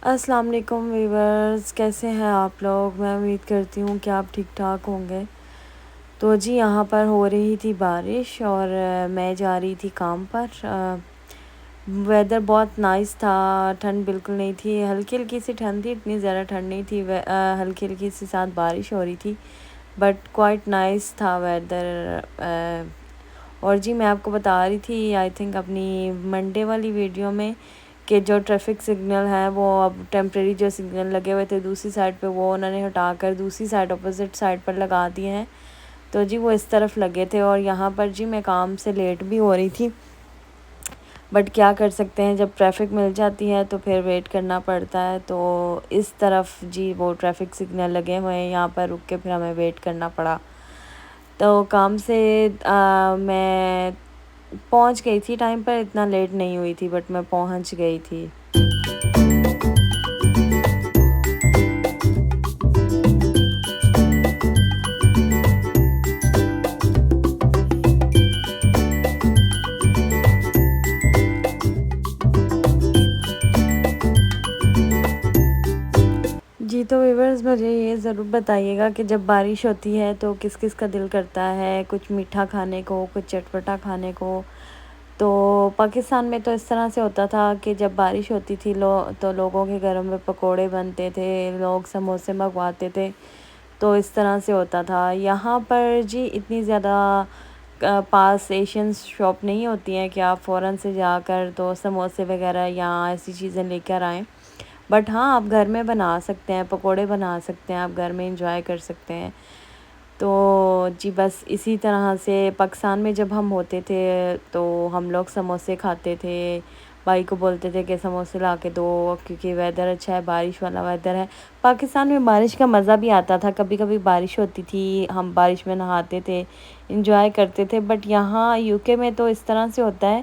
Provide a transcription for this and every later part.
السلام علیکم ویورز، کیسے ہیں آپ لوگ؟ میں امید کرتی ہوں کہ آپ ٹھیک ٹھاک ہوں گے۔ تو جی یہاں پر ہو رہی تھی بارش اور میں جا رہی تھی کام پر۔ ویدر بہت نائس تھا، ٹھنڈ بالکل نہیں تھی، ہلکی ہلکی سی ٹھنڈ تھی، اتنی زیادہ ٹھنڈ نہیں تھی، ہلکی ہلکی سی ساتھ بارش ہو رہی تھی، بٹ کوائٹ نائس تھا ویدر۔ اور جی میں آپ کو بتا رہی تھی آئی تھنک اپنی منڈے والی ویڈیو میں کہ جو ٹریفک سگنل ہے وہ اب ٹیمپریری جو سگنل لگے ہوئے تھے دوسری سائڈ پہ وہ انہوں نے ہٹا کر دوسری سائڈ اپوزٹ سائڈ پر لگا دیے ہیں۔ تو جی وہ اس طرف لگے تھے اور یہاں پر جی میں کام سے لیٹ بھی ہو رہی تھی، بٹ کیا کر سکتے ہیں، جب ٹریفک مل جاتی ہے تو پھر ویٹ کرنا پڑتا ہے۔ تو اس طرف جی وہ ٹریفک سگنل لگے ہوئے ہیں، یہاں پر رک کے پھر ہمیں ویٹ کرنا پڑا۔ تو کام سے میں پہنچ گئی تھی ٹائم پر، اتنا لیٹ نہیں ہوئی تھی بٹ میں پہنچ گئی تھی۔ جی تو ویورز مجھے یہ ضرور بتائیے گا کہ جب بارش ہوتی ہے تو کس کس کا دل کرتا ہے کچھ میٹھا کھانے کو، کچھ چٹپٹا کھانے کو۔ تو پاکستان میں تو اس طرح سے ہوتا تھا کہ جب بارش ہوتی تھی تو لوگوں کے گھروں میں پکوڑے بنتے تھے، لوگ سموسے منگواتے تھے، تو اس طرح سے ہوتا تھا۔ یہاں پر جی اتنی زیادہ پاس ایشین شاپ نہیں ہوتی ہیں کہ آپ فوراً سے جا کر تو سموسے وغیرہ یا ایسی چیزیں لے کر آئیں، بٹ ہاں آپ گھر میں بنا سکتے ہیں، پکوڑے بنا سکتے ہیں، آپ گھر میں انجوائے کر سکتے ہیں۔ تو جی بس اسی طرح سے پاکستان میں جب ہم ہوتے تھے تو ہم لوگ سموسے کھاتے تھے، بھائی کو بولتے تھے کہ سموسے لا کے دو کیونکہ ویدر اچھا ہے، بارش والا ویدر ہے۔ پاکستان میں بارش کا مزہ بھی آتا تھا، کبھی کبھی بارش ہوتی تھی، ہم بارش میں نہاتے تھے، انجوائے کرتے تھے، بٹ یہاں UK میں تو اس طرح سے ہوتا ہے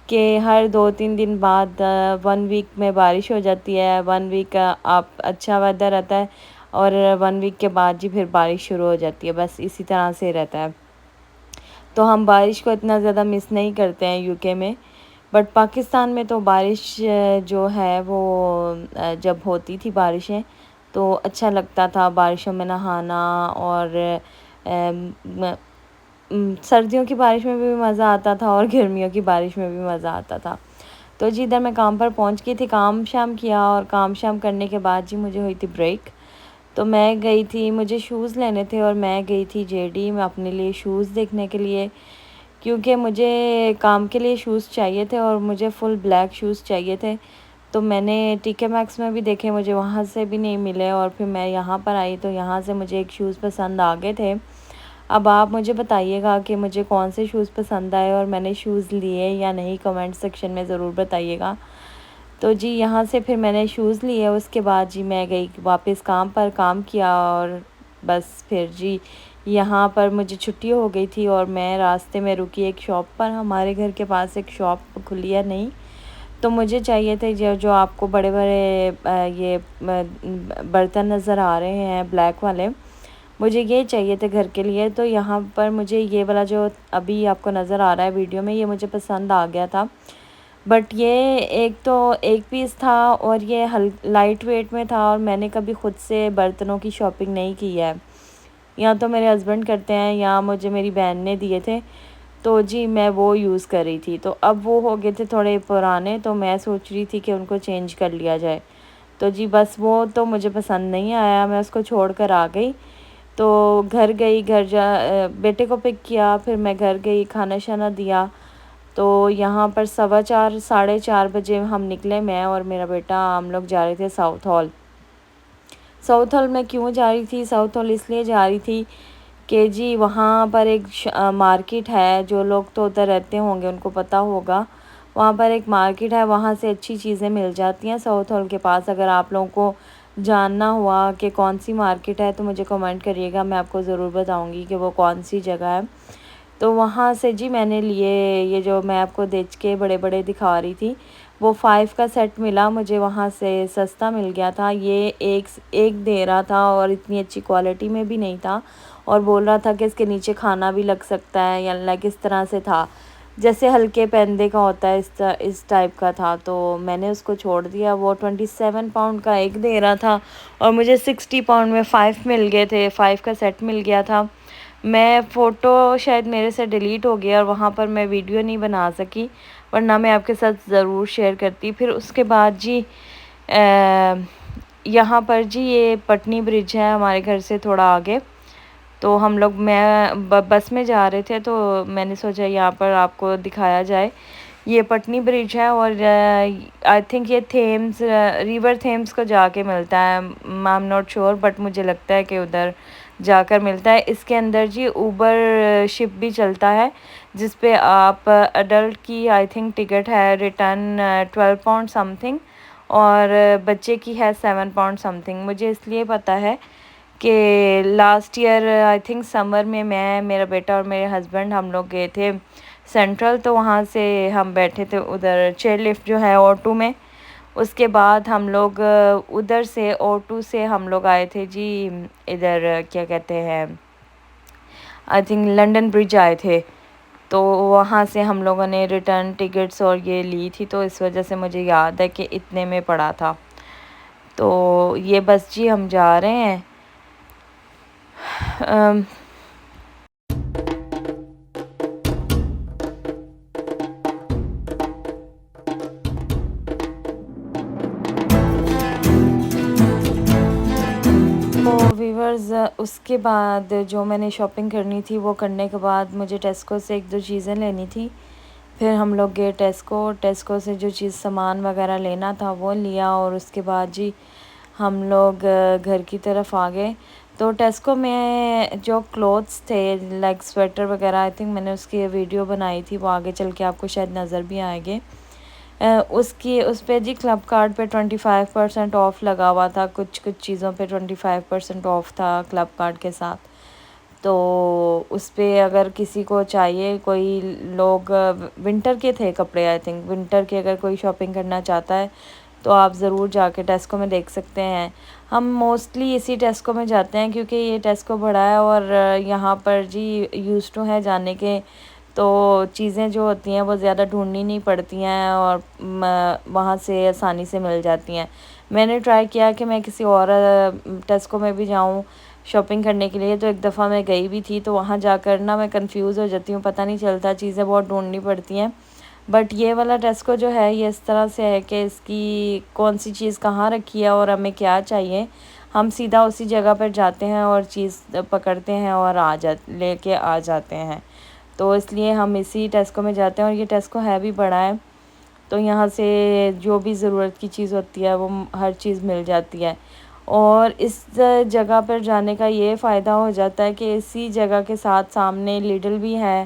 کہ ہر 2-3 دن بعد 1 ویک میں بارش ہو جاتی ہے، 1 ویک آپ اچھا ویدر رہتا ہے اور 1 ویک کے بعد جی پھر بارش شروع ہو جاتی ہے، بس اسی طرح سے رہتا ہے۔ تو ہم بارش کو اتنا زیادہ مس نہیں کرتے ہیں UK میں، بٹ پاکستان میں تو بارش جو ہے وہ جب ہوتی تھی بارشیں تو اچھا لگتا تھا بارشوں میں نہانا، اور سردیوں کی بارش میں بھی مزہ آتا تھا اور گرمیوں کی بارش میں بھی مزہ آتا تھا۔ تو جی ادھر میں کام پر پہنچ گئی تھی، کام شام کیا اور کام شام کرنے کے بعد جی مجھے ہوئی تھی بریک۔ تو میں گئی تھی، مجھے شوز لینے تھے اور میں گئی تھی JD میں اپنے لیے شوز دیکھنے کے لیے، کیونکہ مجھے کام کے لیے شوز چاہیے تھے اور مجھے فل بلیک شوز چاہیے تھے۔ تو میں نے TK Maxx میں بھی دیکھے، مجھے وہاں سے بھی نہیں ملے، اور پھر میں یہاں پر آئی تو یہاں سے مجھے ایک شوز پسند آ گئے تھے۔ اب آپ مجھے بتائیے گا کہ مجھے کون سے شوز پسند آئے اور میں نے شوز لیے یا نہیں، کمنٹ سیکشن میں ضرور بتائیے گا۔ تو جی یہاں سے پھر میں نے شوز لیے، اس کے بعد جی میں گئی واپس کام پر، کام کیا، اور بس پھر جی یہاں پر مجھے چھٹی ہو گئی تھی اور میں راستے میں رکی ایک شاپ پر، ہمارے گھر کے پاس ایک شاپ کھلی ہے نئی، تو مجھے چاہیے تھے جو آپ کو بڑے بڑے یہ برتن نظر آ رہے ہیں بلیک والے، مجھے یہ چاہیے تھے گھر کے لیے۔ تو یہاں پر مجھے یہ والا جو ابھی آپ کو نظر آ رہا ہے ویڈیو میں، یہ مجھے پسند آ گیا تھا، بٹ یہ ایک پیس تھا اور یہ لائٹ ویٹ میں تھا، اور میں نے کبھی خود سے برتنوں کی شاپنگ نہیں کی ہے، یا تو میرے ہسبینڈ کرتے ہیں یا مجھے میری بہن نے دیے تھے، تو جی میں وہ یوز کر رہی تھی۔ تو اب وہ ہو گئے تھے تھوڑے پرانے، تو میں سوچ رہی تھی کہ ان کو چینج کر لیا جائے، تو جی بس وہ تو مجھے پسند نہیں آیا، میں اس کو چھوڑ کر آ گئی۔ تو گھر گئی، بیٹے کو پک کیا، پھر میں گھر گئی، کھانا شانا دیا، تو یہاں پر 4:15 4:30 بجے ہم نکلے، میں اور میرا بیٹا، ہم لوگ جا رہے تھے ساؤتھ ہال۔ ساؤتھ ہال میں کیوں جا رہی تھی؟ ساؤتھ ہال اس لیے جا رہی تھی کہ جی وہاں پر ایک مارکیٹ ہے، جو لوگ تو ادھر رہتے ہوں گے ان کو پتہ ہوگا، وہاں پر ایک مارکیٹ ہے، وہاں سے اچھی چیزیں مل جاتی ہیں ساؤتھ ہال کے پاس۔ اگر آپ لوگوں کو جاننا ہوا کہ کون سی مارکیٹ ہے تو مجھے کمنٹ کریے گا، میں آپ کو ضرور بتاؤں گی کہ وہ کون سی جگہ ہے۔ تو وہاں سے جی میں نے لیے، یہ جو میں آپ کو دیکھ کے بڑے بڑے دکھا رہی تھی، وہ 5 کا سیٹ ملا مجھے، وہاں سے سستا مل گیا تھا، یہ ایک دے رہا تھا اور اتنی اچھی کوالٹی میں بھی نہیں تھا، اور بول رہا تھا کہ اس کے نیچے کھانا بھی لگ سکتا ہے یا لائک اس طرح سے تھا۔ جیسے ہلکے پیندے کا ہوتا ہے اس ٹائپ کا تھا، تو میں نے اس کو چھوڑ دیا. وہ 27 پاؤنڈ کا ایک دے رہا تھا اور مجھے 60 پاؤنڈ میں 5 مل گئے تھے، 5 کا سیٹ مل گیا تھا. میں فوٹو شاید میرے سے ڈیلیٹ ہو گیا اور وہاں پر میں ویڈیو نہیں بنا سکی، ورنہ میں آپ کے ساتھ ضرور شیئر کرتی. پھر اس کے بعد جی یہاں پر جی یہ پٹنی برج ہے ہمارے گھر سے تھوڑا آگے، تو ہم لوگ بس میں جا رہے تھے، تو میں نے سوچا یہاں پر آپ کو دکھایا جائے. یہ پٹنی برج ہے اور آئی تھنک یہ تھیمز ریور تھیمز کو جا کے ملتا ہے. I am not sure but مجھے لگتا ہے کہ ادھر جا کر ملتا ہے. اس کے اندر جی اوبر شپ بھی چلتا ہے جس پہ آپ اڈلٹ کی آئی تھنک ٹکٹ ہے ریٹرن 12 پاؤنڈ سم تھنگ اور بچے کی ہے 7 پاؤنڈ سم تھنگ. مجھے اس لیے پتہ ہے کہ لاسٹ ایئر آئی تھنک سمر میں میرا بیٹا اور میرے ہسبینڈ ہم لوگ گئے تھے سینٹرل، تو وہاں سے ہم بیٹھے تھے ادھر چیئر لفٹ جو ہے آٹو میں. اس کے بعد ہم لوگ ادھر سے آٹو سے ہم لوگ آئے تھے جی ادھر کیا کہتے ہیں آئی تھنک لنڈن برج آئے تھے. تو وہاں سے ہم لوگوں نے ریٹرن ٹکٹس اور یہ لی تھی، تو اس وجہ سے مجھے یاد ہے کہ اتنے میں پڑا تھا. تو یہ بس جی ہم جا رہے ہیں. تو ویورز اس کے بعد جو میں نے شاپنگ کرنی تھی وہ کرنے کے بعد مجھے ٹیسکو سے 1-2 چیزیں لینی تھی. پھر ہم لوگ گئے ٹیسکو سے جو چیز سامان وغیرہ لینا تھا وہ لیا، اور اس کے بعد جی ہم لوگ گھر کی طرف آ گئے. تو ٹیسکو میں جو کلوتھس تھے لائک سویٹر وغیرہ آئی تھنک میں نے اس کی ویڈیو بنائی تھی، وہ آگے چل کے آپ کو شاید نظر بھی آئے گے. اس پہ جی کلب کارڈ پہ 25% آف لگا ہوا تھا، کچھ چیزوں پہ 25% آف تھا کلب کارڈ کے ساتھ. تو اس پہ اگر کسی کو چاہیے، کوئی لوگ ونٹر کے تھے کپڑے آئی تھنک ونٹر کے، اگر کوئی شاپنگ کرنا چاہتا ہے تو آپ ضرور جا کے ٹیسکو میں دیکھ سکتے ہیں. ہم موسٹلی اسی ٹیسکو میں جاتے ہیں کیونکہ یہ ٹیسکو بڑا ہے اور یہاں پر جی یوز ٹو ہے جانے کے، تو چیزیں جو ہوتی ہیں وہ زیادہ ڈھونڈنی نہیں پڑتی ہیں اور وہاں سے آسانی سے مل جاتی ہیں. میں نے ٹرائی کیا کہ میں کسی اور ٹیسکو میں بھی جاؤں شاپنگ کرنے کے لیے، تو ایک دفعہ میں گئی بھی تھی، تو وہاں جا کر نا میں کنفیوز ہو جاتی ہوں، پتہ نہیں چلتا، چیزیں بہت ڈھونڈنی پڑتی ہیں. بٹ یہ والا ٹیسکو جو ہے یہ اس طرح سے ہے کہ اس کی کون سی چیز کہاں رکھی ہے اور ہمیں کیا چاہیے، ہم سیدھا اسی جگہ پر جاتے ہیں اور چیز پکڑتے ہیں اور لے کے آ جاتے ہیں. تو اس لیے ہم اسی ٹیسکو میں جاتے ہیں، اور یہ ٹیسکو ہے بھی بڑا ہے، تو یہاں سے جو بھی ضرورت کی چیز ہوتی ہے وہ ہر چیز مل جاتی ہے. اور اس جگہ پر جانے کا یہ فائدہ ہو جاتا ہے کہ اسی جگہ کے ساتھ سامنے لیڈل بھی ہے،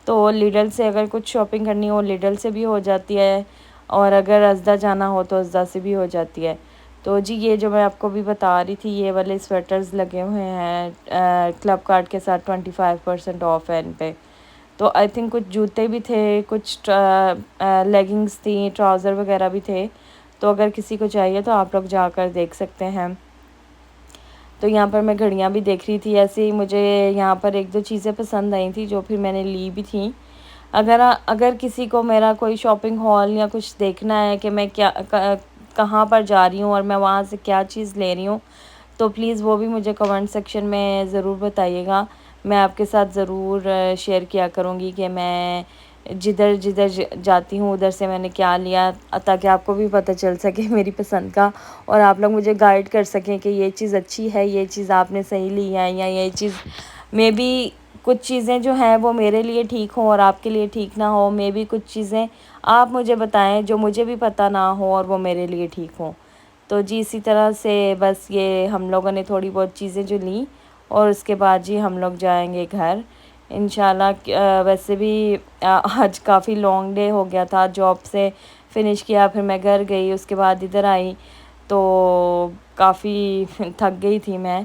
تو لیڈل سے اگر کچھ شاپنگ کرنی ہو لیڈل سے بھی ہو جاتی ہے، اور اگر ازدہ جانا ہو تو ازدہ سے بھی ہو جاتی ہے. تو جی یہ جو میں آپ کو بھی بتا رہی تھی یہ والے سویٹرز لگے ہوئے ہیں کلب کارڈ کے ساتھ 25% آف ہے ان پہ. تو آئی تھنک کچھ جوتے بھی تھے، کچھ لیگنگس تھیں، ٹراؤزر وغیرہ بھی تھے، تو اگر کسی کو چاہیے تو آپ لوگ جا کر دیکھ سکتے ہیں. تو یہاں پر میں گھڑیاں بھی دیکھ رہی تھی، ایسے ہی مجھے یہاں پر 1-2 چیزیں پسند آئی تھیں جو پھر میں نے لی بھی تھیں. اگر کسی کو میرا کوئی شاپنگ ہال یا کچھ دیکھنا ہے کہ میں کہاں پر جا رہی ہوں اور میں وہاں سے کیا چیز لے رہی ہوں، تو پلیز وہ بھی مجھے کمنٹ سیکشن میں ضرور بتائیے گا. میں آپ کے ساتھ ضرور شیئر کیا کروں گی کہ میں جدھر جاتی ہوں ادھر سے میں نے کیا لیا، تاکہ آپ کو بھی پتہ چل سکے میری پسند کا، اور آپ لوگ مجھے گائیڈ کر سکیں کہ یہ چیز اچھی ہے، یہ چیز آپ نے صحیح لی ہے، یا یہ چیز میں بھی کچھ چیزیں جو ہیں وہ میرے لیے ٹھیک ہوں اور آپ کے لیے ٹھیک نہ ہو، میں بھی کچھ چیزیں آپ مجھے بتائیں جو مجھے بھی پتہ نہ ہو اور وہ میرے لیے ٹھیک ہوں. تو جی اسی طرح سے بس یہ ہم لوگوں نے تھوڑی بہت چیزیں جو لیں، اور اس کے بعد جی ہم لوگ جائیں گے گھر انشاءاللہ. ویسے بھی آج کافی لانگ ڈے ہو گیا تھا، جاب سے فنش کیا، پھر میں گھر گئی، اس کے بعد ادھر آئی، تو کافی تھک گئی تھی میں.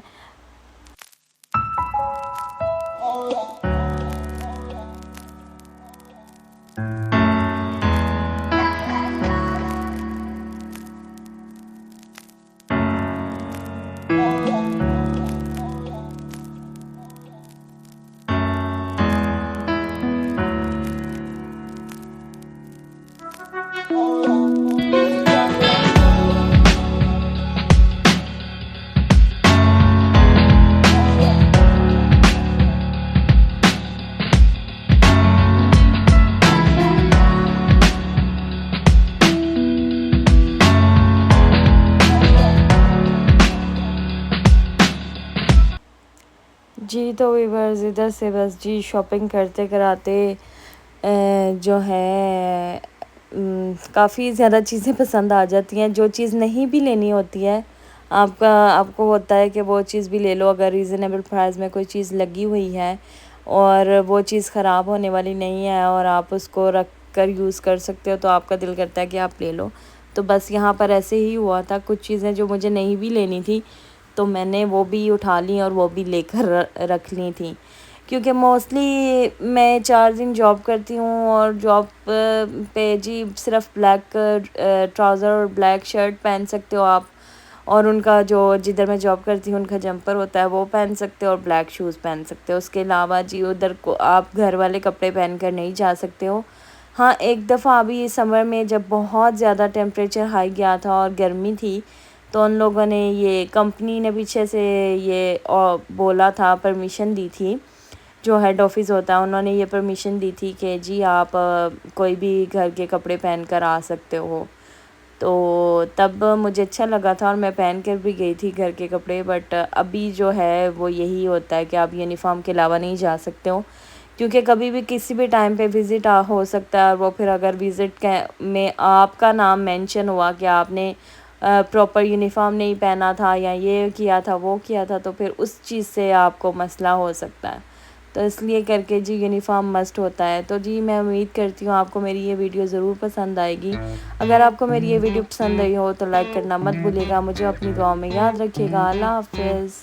جی تو ویورز ادھر سے بس جی شاپنگ کرتے کراتے جو ہے کافی زیادہ چیزیں پسند آ جاتی ہیں. جو چیز نہیں بھی لینی ہوتی ہے آپ کو ہوتا ہے کہ وہ چیز بھی لے لو اگر ریزنیبل پرائز میں کوئی چیز لگی ہوئی ہے اور وہ چیز خراب ہونے والی نہیں ہے اور آپ اس کو رکھ کر یوز کر سکتے ہو تو آپ کا دل کرتا ہے کہ آپ لے لو. تو بس یہاں پر ایسے ہی ہوا تھا. کچھ چیزیں جو مجھے نہیں بھی لینی تھی تو میں نے وہ بھی اٹھا لی اور وہ بھی لے کر رکھ لی تھیں, کیونکہ موسٹلی میں 4 دن جاب کرتی ہوں اور جاب پہ جی صرف بلیک ٹراؤزر اور بلیک شرٹ پہن سکتے ہو آپ, اور ان کا جو جدھر میں جاب کرتی ہوں ان کا جمپر ہوتا ہے وہ پہن سکتے ہو اور بلیک شوز پہن سکتے ہو. اس کے علاوہ جی ادھر کو آپ گھر والے کپڑے پہن کر نہیں جا سکتے ہو. ہاں ایک دفعہ ابھی سمر میں جب بہت زیادہ ٹیمپریچر ہائی گیا تھا اور گرمی تھی تو ان لوگوں نے یہ کمپنی نے پیچھے سے یہ بولا تھا, پرمیشن دی تھی, جو ہیڈ آفس ہوتا ہے انہوں نے یہ پرمیشن دی تھی کہ جی آپ کوئی بھی گھر کے کپڑے پہن کر آ سکتے ہو. تو تب مجھے اچھا لگا تھا اور میں پہن کر بھی گئی تھی گھر کے کپڑے. بٹ ابھی جو ہے وہ یہی ہوتا ہے کہ آپ یونیفارم کے علاوہ نہیں جا سکتے ہو, کیونکہ کبھی بھی کسی بھی ٹائم پہ وزٹ ہو سکتا ہے. اور وہ پھر اگر وزٹ میں آپ کا نام مینشن ہوا کہ آپ نے پراپر یونیفارم نہیں پہنا تھا یا یہ کیا تھا وہ کیا تھا تو پھر اس چیز سے آپ کو مسئلہ ہو سکتا ہے. تو اس لیے کر کے جی یونیفارم مسٹ ہوتا ہے. تو جی میں امید کرتی ہوں آپ کو میری یہ ویڈیو ضرور پسند آئے گی. اگر آپ کو میری یہ ویڈیو پسند آئی ہو تو لائک کرنا مت بھولیے گا. مجھے اپنی دعاؤں میں یاد رکھیے گا. اللہ حافظ.